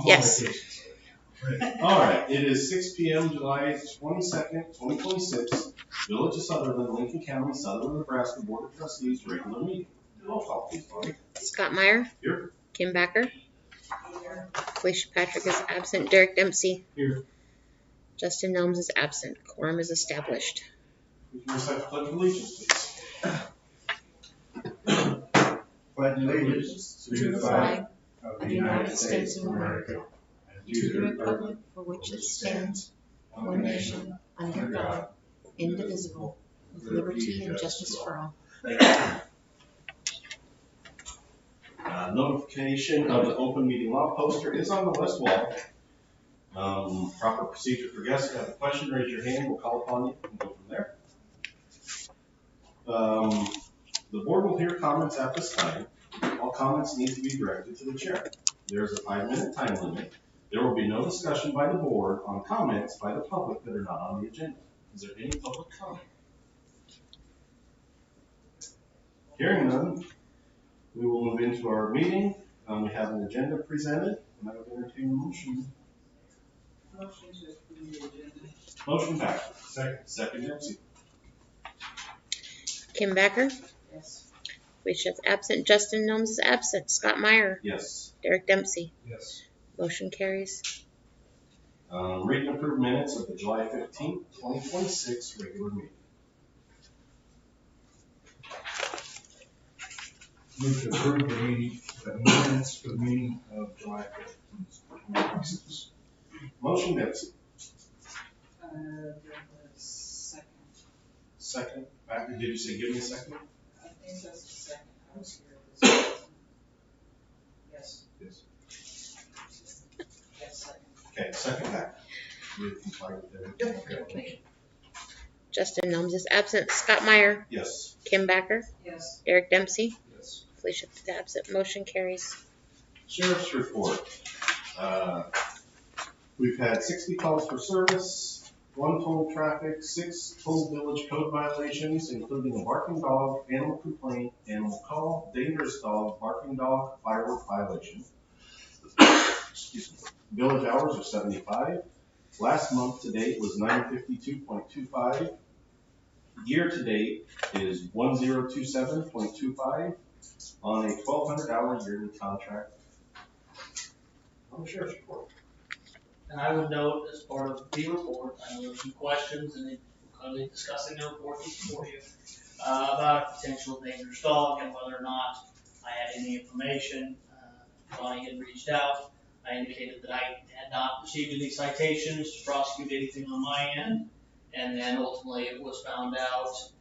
Yes. All right, it is 6 p.m. July 22nd, 2026. Village of Sutherland, Lincoln County, Sutherland, Nebraska Board of Trustees regular meeting. Roll call, please, Bonnie. Scott Meyer. Here. Kim Backer. Felicia Patrick is absent. Derek Dempsey. Here. Justin Nelms is absent. Quorum is established. We can recite the Pledge of Allegiance, please. Pledge allegiance to the flag of the United States of America and to the republic for which it stands, one nation, under God, indivisible, with liberty and justice for all. Notification of the open meeting law poster is on the west wall. Proper procedure for guests. If you have a question, raise your hand. We'll call upon you and go from there. The board will hear comments at this time. All comments need to be directed to the chair. There is a 5-minute time limit. There will be no discussion by the board on comments by the public that are not on the agenda. Is there any public comment? Hearing none, we will move into our meeting. We have an agenda presented, and I would entertain a motion. Motion to approve the agenda. Motion back. Second Dempsey. Kim Backer. Yes. Felicia is absent. Justin Nelms is absent. Scott Meyer. Yes. Derek Dempsey. Yes. Motion carries. Read and approve minutes of the July 15th, 2026 regular meeting. Move to approve the minutes for the meeting of July 15th, 2026. Motion Dempsey. Second. Second. Backer, did you say give me a second? I think that's the second. I was here at this. Yes. Yes. Yes, second. Okay, second back. You comply with everything? Okay. Justin Nelms is absent. Scott Meyer. Yes. Kim Backer. Yes. Derek Dempsey. Yes. Felicia is absent. Motion carries. Sheriff's report. We've had 60 calls for service, 1 total traffic, 6 total village code violations, including a barking dog, animal complaint, animal call, dangerous dog, barking dog, firework violation. Excuse me. Village hours are 75. Last month to date was 952.25. Year to date is 1027.25 on a 1,200-hour yearly contract. On the sheriff's report. And I would note, as part of the report, I know there's some questions, and we're going to be discussing the report for you about a potential dangerous dog and whether or not I had any information. Bonnie had reached out. I indicated that I had not received any citations to prosecute anything on my end, and then ultimately it was found out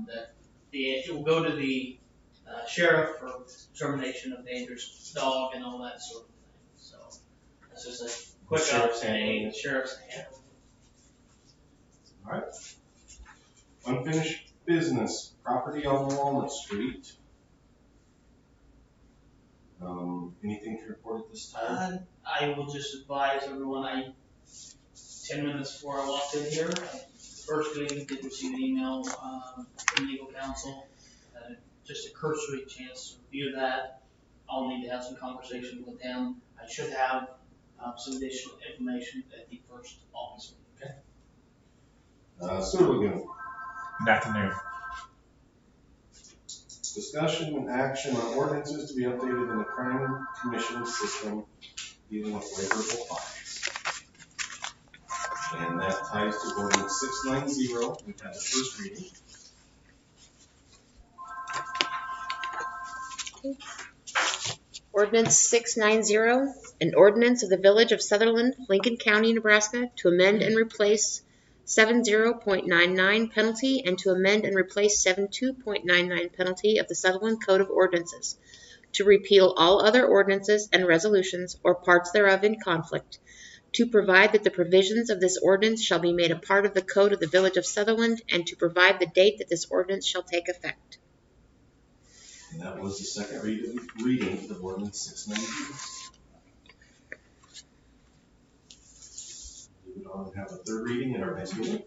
that it will go to the sheriff for determination of dangerous dog and all that sort of thing. So that's just a quick update. Sheriff's handle. All right. Unfinished business, property on Walnut Street. Anything to report at this time? I will just advise everyone, 10 minutes before I walked in here, first meeting, did receive an email from legal counsel. Just a cursory chance to review that. I'll need to have some conversation with them. I should have some additional information at the first office meeting. Okay. Sewer Lagoon. Nothing new. Discussion and action on ordinances to be updated in the crime commission system dealing with waivable fines. And that ties to ordinance 690. We've had the first reading. Ordinance 690, an ordinance of the Village of Sutherland, Lincoln County, Nebraska, to amend and replace 70.99 penalty and to amend and replace 72.99 penalty of the Sutherland Code of Ordinances, to repeal all other ordinances and resolutions or parts thereof in conflict, to provide that the provisions of this ordinance shall be made a part of the Code of the Village of Sutherland, and to provide the date that this ordinance shall take effect. And that was the second reading of ordinance 690. We would on to have a third reading in our next meeting.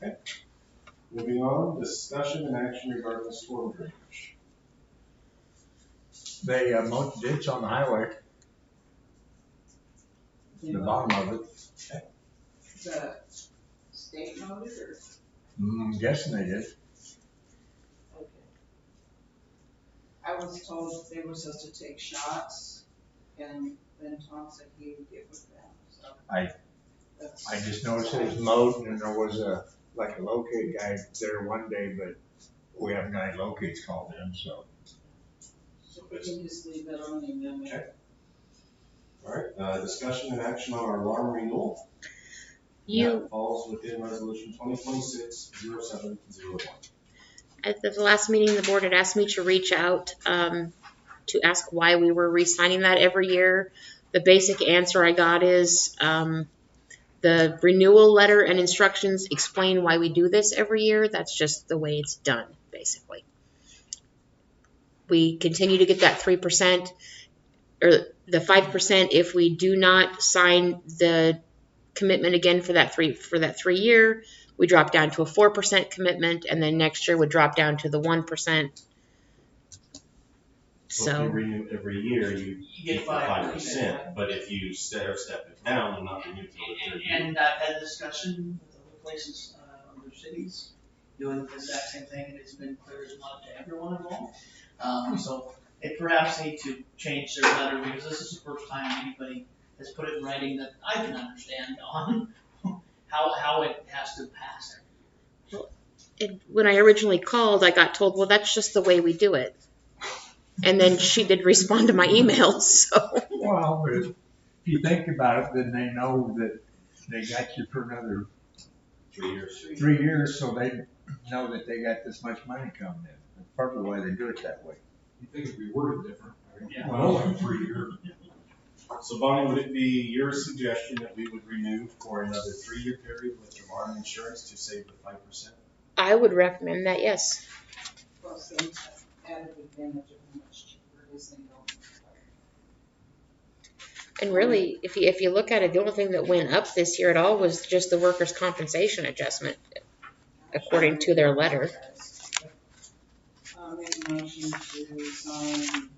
Okay. Moving on, discussion and action regarding the storm drainage. They mowed the ditch on the highway. The bottom of it. The state noted or? I'm guessing they did. Okay. I was told they were supposed to take shots, and then Tom said he would get with them, so. I just noticed it was mowed and there was a locate guy there one day, but we haven't got any locates called in, so. So we can just leave that on and then. Okay. All right, discussion and action on our alarm renewal. That falls within resolution 2026-0701. At the last meeting, the board had asked me to reach out to ask why we were re-signing that every year. The basic answer I got is the renewal letter and instructions explain why we do this every year. That's just the way it's done, basically. We continue to get that 3% or the 5% if we do not sign the commitment again for that 3 year. We drop down to a 4% commitment, and then next year would drop down to the 1%. So if you renew every year, you get get 5%, but if you step it down and not renew till the third year. And I've had a discussion with other places, other cities, doing the exact same thing, and it's been clear as mud to everyone involved. So they perhaps need to change their letter, because this is the first time anybody has put it in writing that I can understand on how it has to pass. When I originally called, I got told, well, that's just the way we do it. And then she did respond to my email, so. Well, but if you think about it, then they know that they got you for another 3 years. 3 years, so they know that they got this much money coming in. That's probably why they do it that way. You think it'd be worded different? Yeah. Well, like 3 years. So Bonnie, would it be your suggestion that we would renew for another 3-year period with alarm insurance to save the 5%? I would recommend that, yes. Plus, they added advantage of how much cheaper it is than going. And really, if you look at it, the only thing that went up this year at all was just the workers' compensation adjustment, according to their letter. Make a motion to sign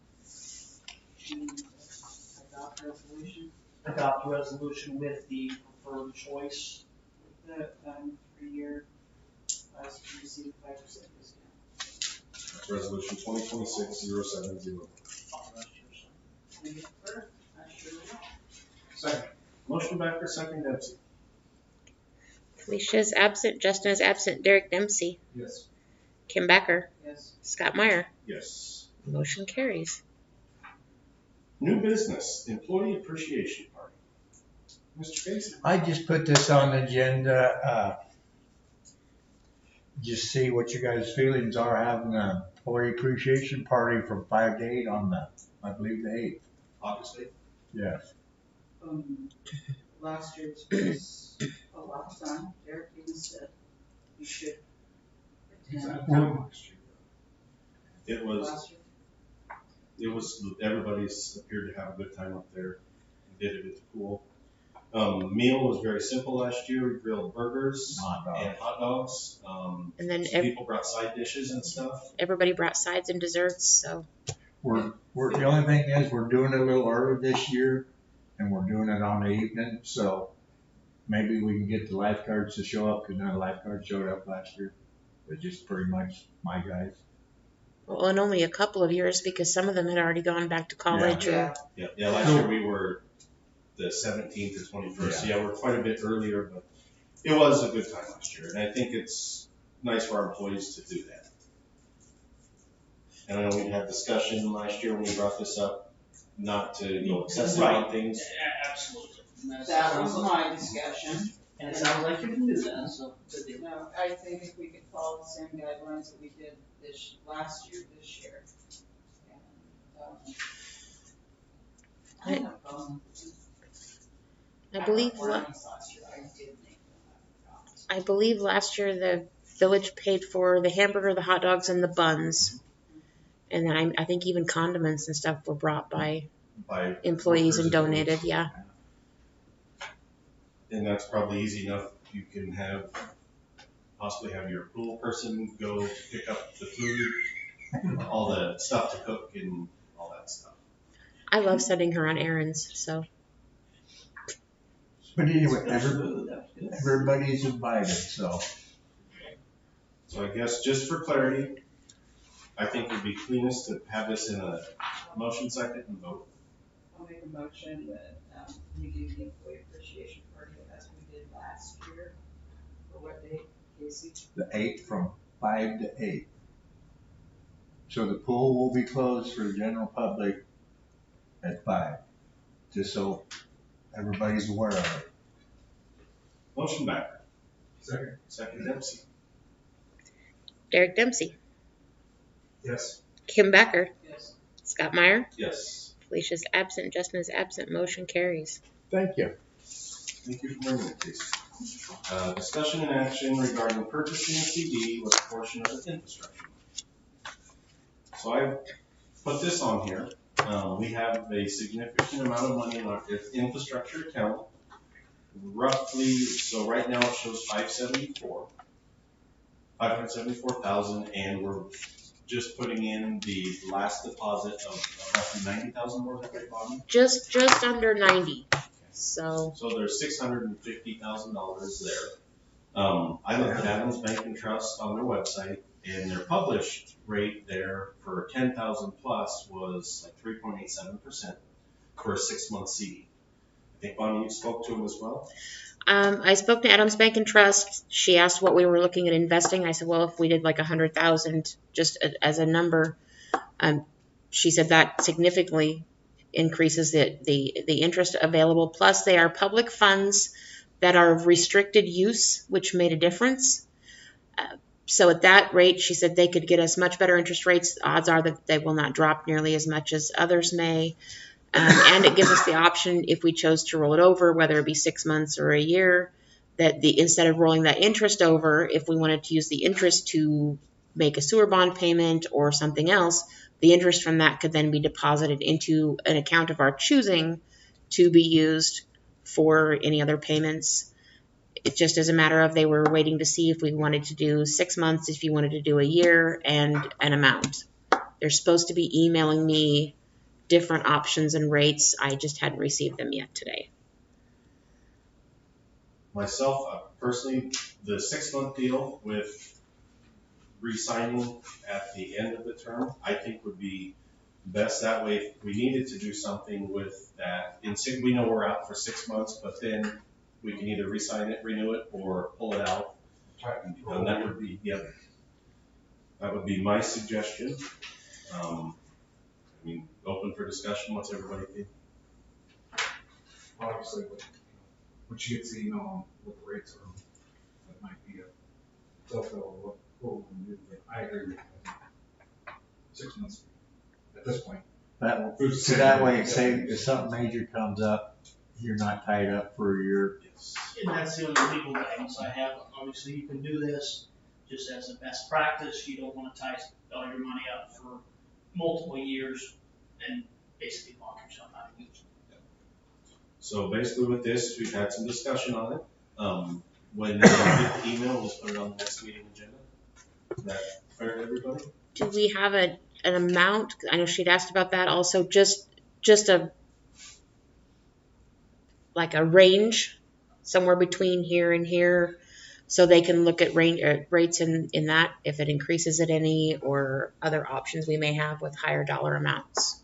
adopt resolution. Adopt a resolution with the preferred choice. The 3-year us to receive 5% discount. Resolution 2026-0701. Make it first, I sure will. Second. Motion back for second, Dempsey. Felicia is absent. Justin is absent. Derek Dempsey. Yes. Kim Becker. Yes. Scott Meyer. Yes. Motion carries. New business, employee appreciation party. Mr. Casey. I just put this on the agenda, just see what you guys' feelings are having an employee appreciation party from 5 to 8 on I believe the 8th. August 8th. Yes. Last year's was a lot of fun. Derek even said you should attend. It was, Last year. everybody's appeared to have a good time up there. Did it at the pool. Meal was very simple last year. We grilled burgers and hot dogs. And then People brought side dishes and stuff. everybody brought sides and desserts, so. We're the only thing is we're doing it a little early this year, and we're doing it on the evening, so maybe we can get the lifeguards to show up, because none of the lifeguards showed up last year. They're just pretty much my guys. Well, in only a couple of years, because some of them had already gone back to college. Yeah. Yeah, last year we were the 17th or 21st. So yeah, we're quite a bit earlier, but it was a good time last year. And I think it's nice for our employees to do that. And I know we had discussion last year when we brought this up, not to go excessive on things. Yeah, absolutely. And That was my discussion. And it sounds like you can do that, so good deal. No, I think if we could follow the same guidelines that we did last year, this year. And, I have no problem. I believe Last year, I did make them. I believe last year the village paid for the hamburger, the hot dogs, and the buns. And then I think even condiments and stuff were brought by employees and donated, yeah. And that's probably easy enough. You can possibly have your pool person go pick up the food, all the stuff to cook and all that stuff. I love sending her on errands, so. But anyway, That was good. everybody's invited, so. So I guess just for clarity, I think it'd be cleanest to have this in a motion second and vote. I'll make a motion that, we do the employee appreciation party as we did last year. For what date, Casey? The 8th from 5 to 8. So the pool will be closed for the general public at 5, just so everybody's aware of it. Motion back. Second. Second Dempsey. Derek Dempsey, Yes. Kim Becker, Yes. Scott Meyer, Yes. Felicia's absent, Justin is absent, motion carries. Thank you. Thank you for bringing it, Casey. Discussion and action regarding purchasing a CD with a portion of the infrastructure. So I put this on here. We have a significant amount of money in our infrastructure account. Roughly, so right now it shows 574,000, and we're just putting in the last deposit of roughly 90,000 more than that, Bonnie? Just under 90, so. So there's $650,000 there. I looked at Adams Bank and Trust on their website, and their published rate there for 10,000 plus was like 3.87% for a 6-month CD. I think, Bonnie, you spoke to them as well? I spoke to Adams Bank and Trust. She asked what we were looking at investing. I said, well, if we did like 100,000 just as a number, she said that significantly increases the interest available. Plus, they are public funds that are of restricted use, which made a difference. So at that rate, she said they could get us much better interest rates. Odds are that they will not drop nearly as much as others may. And it gives us the option, if we chose to roll it over, whether it be 6 months or a year, that instead of rolling that interest over, if we wanted to use the interest to make a sewer bond payment or something else, the interest from that could then be deposited into an account of our choosing to be used for any other payments. It just as a matter of, they were waiting to see if we wanted to do 6 months, if you wanted to do a year, and an amount. They're supposed to be emailing me different options and rates. I just hadn't received them yet today. Myself, personally, the 6-month deal with re-signing at the end of the term, I think would be best. That way, if we needed to do something with that, we know we're out for 6 months, but then we can either re-sign it, renew it, or pull it out. And that would be, that would be my suggestion. I mean, open for discussion. What's everybody think? Obviously, when she gets the email on what the rates are, that might be a telltale what we're going to do. But I agree with you. 6 months at this point. So that way, say if something major comes up, you're not tied up for a year. And that's the only legal guidance I have. Obviously, you can do this just as a best practice. You don't want to tie all your money up for multiple years and basically lock yourself out of it. So basically with this, we've had some discussion on it. When you get the email, we'll just put it on the next meeting agenda. Is that fair to everybody? Do we have an amount? I know she'd asked about that also. Just a range somewhere between here and here, so they can look at rates in that, if it increases at any, or other options we may have with higher dollar amounts.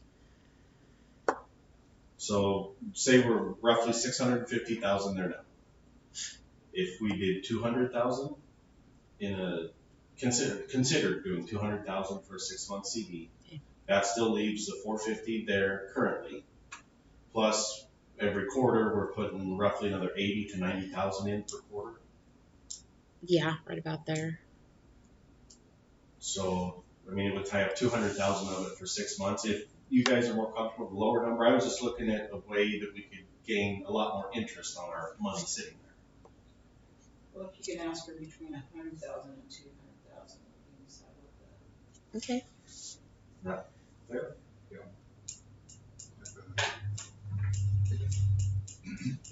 So say we're roughly 650,000 there now. If we did 200,000 consider doing 200,000 for a 6-month CD, that still leaves the 450 there currently. Plus every quarter we're putting roughly another 80 to 90,000 in per quarter. Yeah, right about there. So I mean, it would tie up 200,000 of it for 6 months. If you guys are more comfortable with the lower number, I was just looking at a way that we could gain a lot more interest on our money sitting there. Well, if you can ask her between 100,000 and 200,000, we can decide what Okay. Fair. Yeah.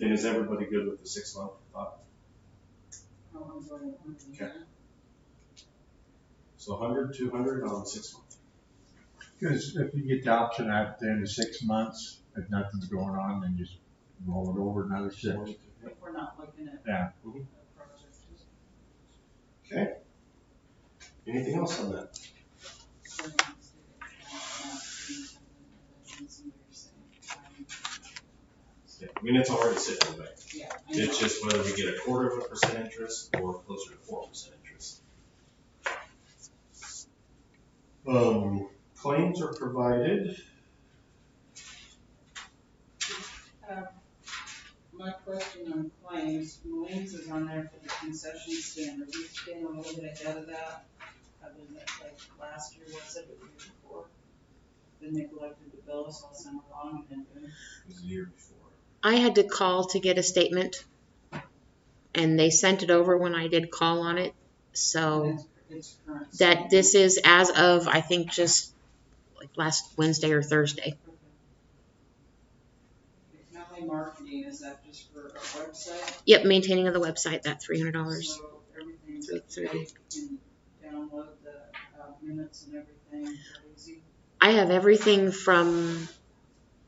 And is everybody good with the 6-month thought? how I'm going to do Okay. that. So 100, 200 on 6 months. Because if you get the option at the end of 6 months, if nothing's going on, then just roll it over another 6. If we're not looking at. Yeah. a project. Okay. Anything else on that? Yeah, I mean, it's already sitting in the bank. Yeah. It's just whether we get 0.25% interest or closer to 4% interest. Claims are provided. My question on claims, Mullins is on there for the concession stand. Are we staying a little bit ahead of that? Other than like last year, was it, or the year before? They neglected to bill us all summer long and then. It was the year before. I had to call to get a statement, and they sent it over when I did call on it. So It's current. that this is as of, I think, just like last Wednesday or Thursday. County marketing, is that just for our website? Yep, maintaining of the website, that $300. So everything's Through- up to date. You can download the minutes and everything easy. I have everything from,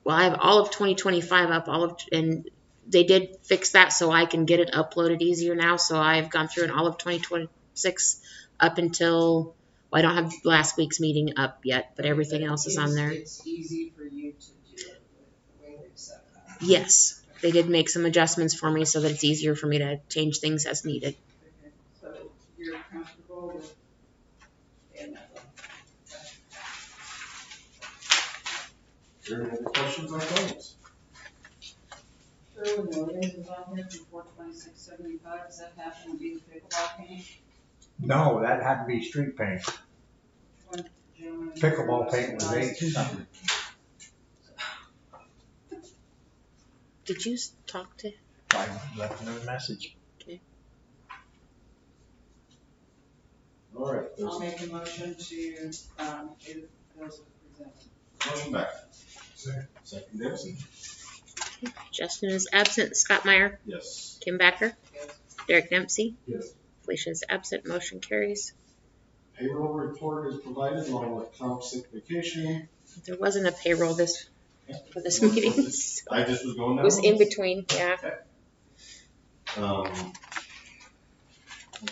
well, I have all of 2025 up, and they did fix that so I can get it uploaded easier now. So I've gone through all of 2026 up until, well, I don't have last week's meeting up yet, but everything else is on there. It's easy for you to do it with the way they've set that. Yes, they did make some adjustments for me so that it's easier for me to change things as needed. Okay, so you're comfortable with doing that? Are there any other questions on claims? Sherwin Williams is on here for $426.75. Does that happen to be the pickleball paint? No, that had to be street paint. One gentleman. Pickleball paint was 8 something. Did you talk to? I left him a message. All right. I'll make a motion to pay the bills as presented. Motion back. Second Dempsey. Justin is absent. Scott Meyer, Yes. Kim Backer, Yes. Derek Dempsey. Yes. Felicia is absent. Motion carries. Payroll report is provided along with comp sick vacation. There wasn't a payroll for this meeting. So I just was going it down. was in between, yeah. I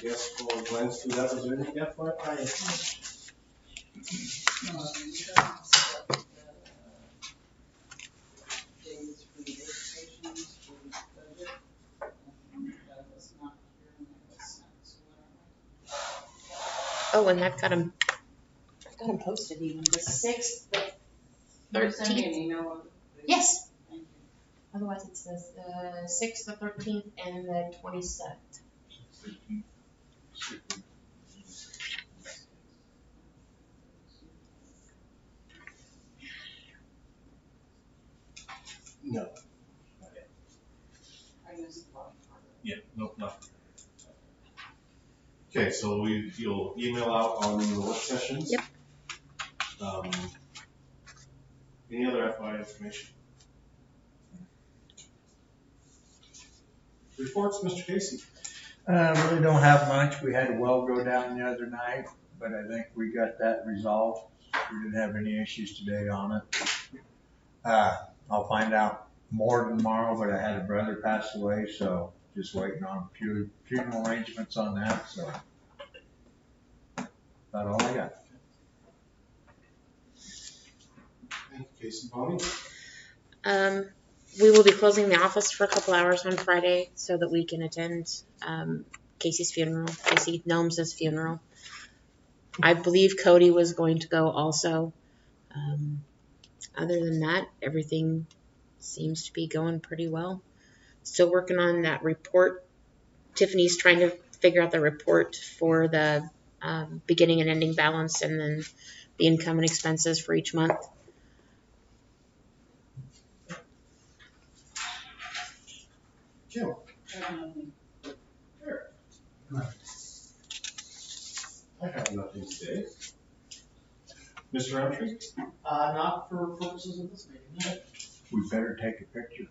guess we'll glance through that. Was there any FYI information? Days for the workstations for the budget. That was not here and that was sent, so Oh, and I've got them posted even. The 6th, the whatever. Send me an 13th. email of it, please. Yes. Thank you. Otherwise, it's the 6th, the 13th, and the 27th. No. I missed a lot. Yeah, nope, nothing. Okay, so you'll email out on the work sessions? Yep. Any other FYI information? Reports, Mr. Casey. Really don't have much. We had a well go down the other night, but I think we got that resolved. We didn't have any issues today on it. I'll find out more tomorrow, but I had a brother pass away, so just waiting on funeral arrangements on that, so. About all I got. Thank you, Casey. Bonnie? We will be closing the office for a couple hours on Friday so that we can attend Casey Gnomes' funeral. I believe Cody was going to go also. Other than that, everything seems to be going pretty well. Still working on that report. Tiffany's trying to figure out the report for the beginning and ending balance and then the income and expenses for each month. Kim? Eric? I have nothing today. Mr. Roundtree? Not for purposes of this meeting. We better take a picture.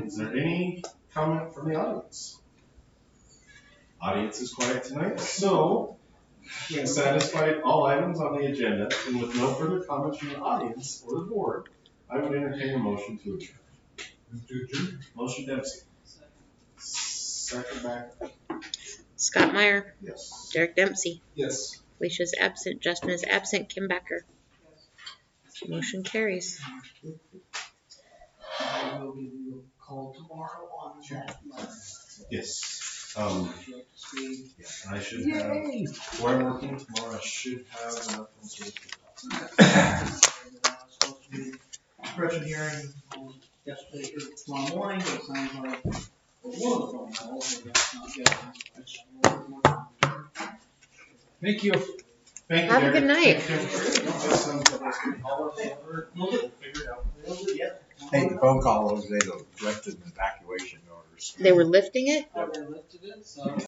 Is there any comment from the audience? Audience is quiet tonight, so we have satisfied all items on the agenda, and with no further comments from the audience or the board, I would entertain a motion to adjourn. Move to adjourn. Motion Dempsey. Second back. Scott Meyer, Yes. Derek Dempsey, Yes. Leisha's absent, Justin is absent, Kim Becker. Motion carries. I will give you a call tomorrow on that. Yes. If you're up to speed. Yeah, and I should have, where I'm working tomorrow, I should have enough information. Supposed to be expression hearing yesterday or tomorrow morning, but it sounds like for one of the phone calls, but that's not good. Thank you. Thank you. Have a good night. Hey, the phone call was they lifted an evacuation orders. They were lifting it? They lifted it, so.